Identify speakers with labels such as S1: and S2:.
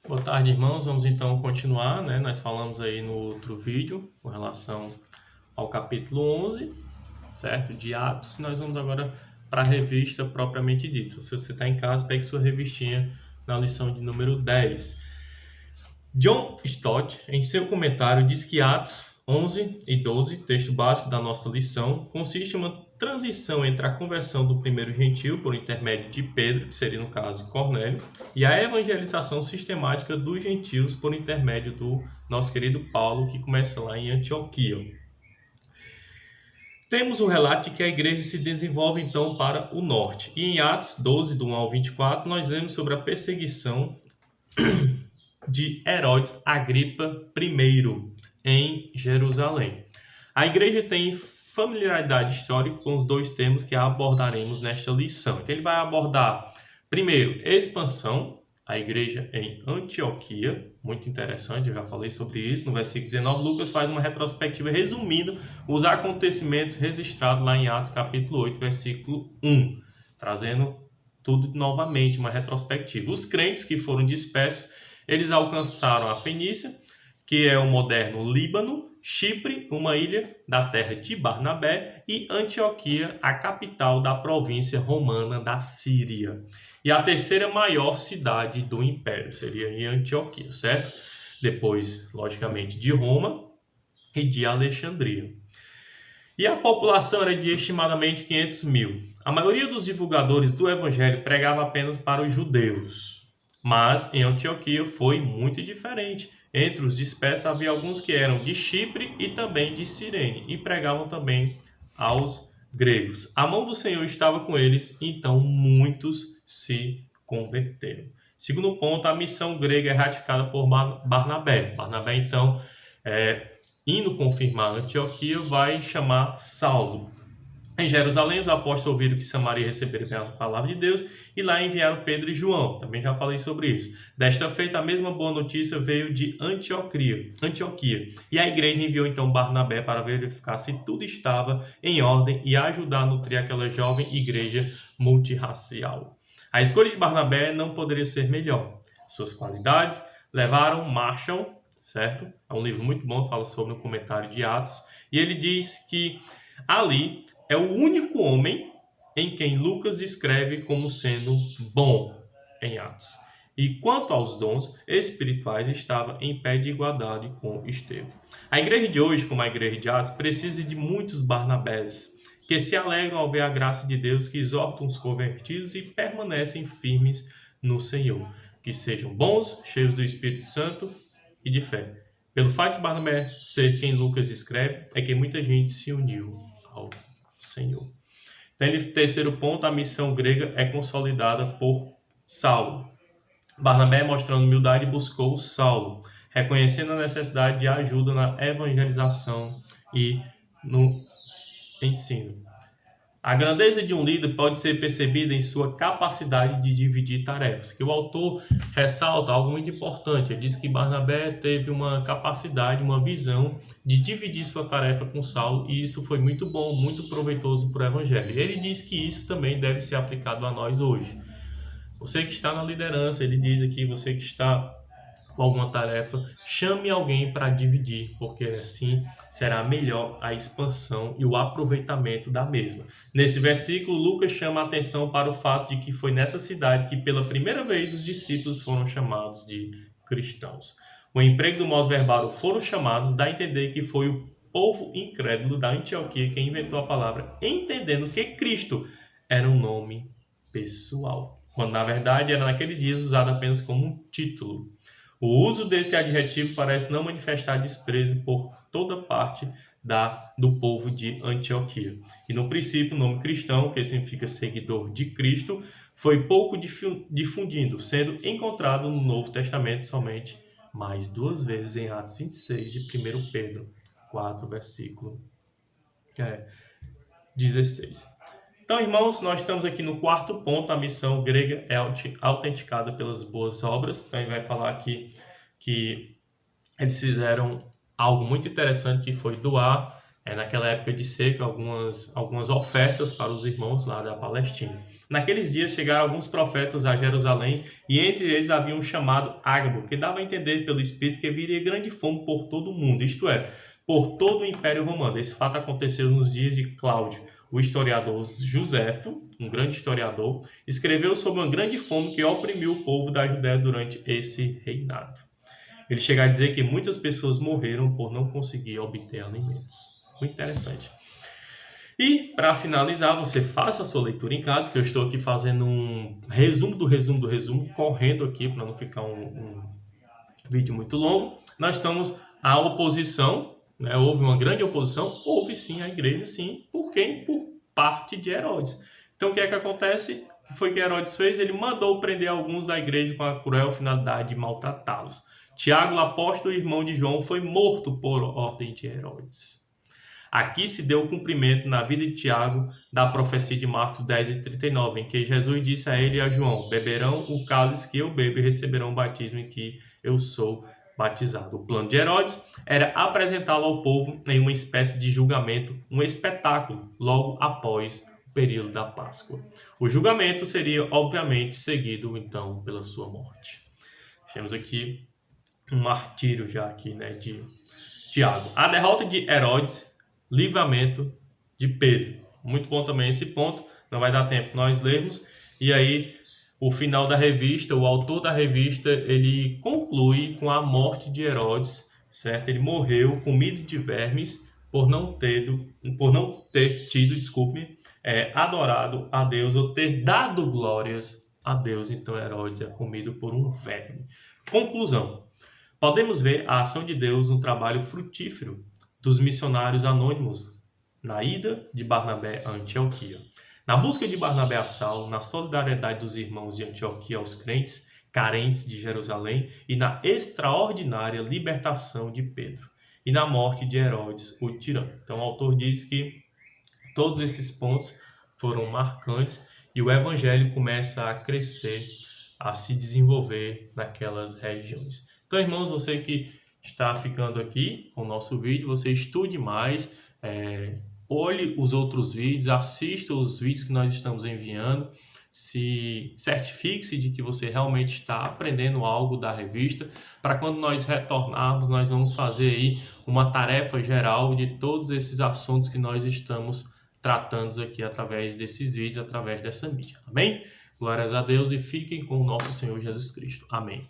S1: Boa tarde, irmãos. Vamos então continuar, né? Nós falamos aí no outro vídeo com relação ao capítulo 11, certo? De Atos. Nós vamos agora para a revista propriamente dita. Se você está em casa, pegue sua revistinha na lição de número 10. John Stott, em seu comentário, diz que Atos 11 e 12, texto básico da nossa lição, consiste em uma transição entre a conversão do primeiro gentio, por intermédio de Pedro, que seria no caso Cornélio, e a evangelização sistemática dos gentios por intermédio do nosso querido Paulo, que começa lá em Antioquia. Temos o relato de que a igreja se desenvolve então para o norte. E em Atos 12, do 1 ao 24, nós vemos sobre a perseguição de Herodes Agripa I em Jerusalém. A igreja tem familiaridade histórica com os dois termos que abordaremos nesta lição. Então ele vai abordar, primeiro, expansão, a igreja em Antioquia, muito interessante, eu já falei sobre isso. No versículo 19, Lucas faz uma retrospectiva resumindo os acontecimentos registrados lá em Atos capítulo 8, versículo 1, trazendo tudo novamente, uma retrospectiva. Os crentes que foram dispersos, eles alcançaram a Fenícia, que é o moderno Líbano, Chipre, uma ilha da terra de Barnabé, e Antioquia, a capital da província romana da Síria. E a terceira maior cidade do império seria em Antioquia, certo? Depois, logicamente, de Roma e de Alexandria. E a população era de estimadamente 500 mil. A maioria dos divulgadores do evangelho pregava apenas para os judeus. Mas em Antioquia foi muito diferente. Entre os dispersos havia alguns que eram de Chipre e também de Cirene, e pregavam também aos gregos. A mão do Senhor estava com eles, então muitos se converteram. Segundo ponto, a missão grega é ratificada por Barnabé. Barnabé, então, indo confirmar Antioquia, vai chamar Saulo. Em Jerusalém, os apóstolos ouviram que Samaria recebera a palavra de Deus e lá enviaram Pedro e João. Também já falei sobre isso. Desta feita, a mesma boa notícia veio de Antioquia. E a igreja enviou então Barnabé para verificar se tudo estava em ordem e ajudar a nutrir aquela jovem igreja multirracial. A escolha de Barnabé não poderia ser melhor. Suas qualidades levaram Marshall, certo? É um livro muito bom, fala sobre o comentário de Atos. E ele diz que ali é o único homem em quem Lucas descreve como sendo bom em Atos. E quanto aos dons espirituais, estava em pé de igualdade com Estevão. A igreja de hoje, como a igreja de Atos, precisa de muitos Barnabés, que se alegram ao ver a graça de Deus, que exortam os convertidos e permanecem firmes no Senhor. Que sejam bons, cheios do Espírito Santo e de fé. Pelo fato de Barnabé ser quem Lucas descreve, é que muita gente se uniu ao Senhor. Então, terceiro ponto, a missão grega é consolidada por Saulo. Barnabé, mostrando humildade, buscou Saulo, reconhecendo a necessidade de ajuda na evangelização e no ensino. A grandeza de um líder pode ser percebida em sua capacidade de dividir tarefas, que o autor ressalta algo muito importante. Ele diz que Barnabé teve uma capacidade, uma visão de dividir sua tarefa com Saulo, e isso foi muito bom, muito proveitoso para o evangelho. Ele diz que isso também deve ser aplicado a nós hoje. Você que está na liderança, ele diz aqui, você que está com alguma tarefa, chame alguém para dividir, porque assim será melhor a expansão e o aproveitamento da mesma. Nesse versículo, Lucas chama a atenção para o fato de que foi nessa cidade que pela primeira vez os discípulos foram chamados de cristãos. O emprego do modo verbal foram chamados dá a entender que foi o povo incrédulo da Antioquia quem inventou a palavra, entendendo que Cristo era um nome pessoal, quando na verdade era naquele dia usado apenas como um título. O uso desse adjetivo parece não manifestar desprezo por toda parte do povo de Antioquia. E no princípio, o nome cristão, que significa seguidor de Cristo, foi pouco difundido, sendo encontrado no Novo Testamento somente mais 2 vezes em Atos 26 e 1 Pedro 4, versículo 16. Então, irmãos, nós estamos aqui no quarto ponto, a missão grega é autenticada pelas boas obras. Então, ele vai falar aqui que eles fizeram algo muito interessante, que foi doar naquela época de seca, algumas ofertas para os irmãos lá da Palestina. Naqueles dias chegaram alguns profetas a Jerusalém, e entre eles havia um chamado Ágabo, que dava a entender pelo Espírito que viria grande fome por todo o mundo, isto é, por todo o Império Romano. Esse fato aconteceu nos dias de Cláudio. O historiador Joséfo, um grande historiador, escreveu sobre uma grande fome que oprimiu o povo da Judéia durante esse reinado. Ele chega a dizer que muitas pessoas morreram por não conseguir obter alimentos. Muito interessante. E, para finalizar, você faça a sua leitura em casa, que eu estou aqui fazendo um resumo do resumo, correndo aqui para não ficar um vídeo muito longo. Nós estamos à oposição, né? Houve uma grande oposição, houve sim a igreja, sim. Por quem? Por parte de Herodes. Então, o que é que acontece? O que foi que Herodes fez? Ele mandou prender alguns da igreja com a cruel finalidade de maltratá-los. Tiago, o apóstolo e irmão de João, foi morto por ordem de Herodes. Aqui se deu o cumprimento na vida de Tiago da profecia de Marcos 10:39, em que Jesus disse a ele e a João: beberão o cálice que eu bebo e receberão o batismo em que eu sou batizado. O plano de Herodes era apresentá-lo ao povo em uma espécie de julgamento, um espetáculo, logo após o período da Páscoa. O julgamento seria, obviamente, seguido, então, pela sua morte. Temos aqui um martírio já aqui, né, de Tiago. A derrota de Herodes, livramento de Pedro. Muito bom também esse ponto, não vai dar tempo nós lermos. E aí, o final da revista, o autor da revista, ele conclui com a morte de Herodes, certo? Ele morreu comido de vermes por não ter tido, adorado a Deus ou ter dado glórias a Deus. Então, Herodes é comido por um verme. Conclusão. Podemos ver a ação de Deus no trabalho frutífero dos missionários anônimos na ida de Barnabé a Antioquia, na busca de Barnabé a Saulo, na solidariedade dos irmãos de Antioquia aos crentes carentes de Jerusalém e na extraordinária libertação de Pedro e na morte de Herodes, o tirano. Então o autor diz que todos esses pontos foram marcantes e o evangelho começa a crescer, a se desenvolver naquelas regiões. Então, irmãos, você que está ficando aqui com o nosso vídeo, você estude mais, olhe os outros vídeos, assista os vídeos que nós estamos enviando, certifique-se de que você realmente está aprendendo algo da revista, para quando nós retornarmos, nós vamos fazer aí uma tarefa geral de todos esses assuntos que nós estamos tratando aqui através desses vídeos, através dessa mídia. Amém? Glórias a Deus e fiquem com o nosso Senhor Jesus Cristo. Amém.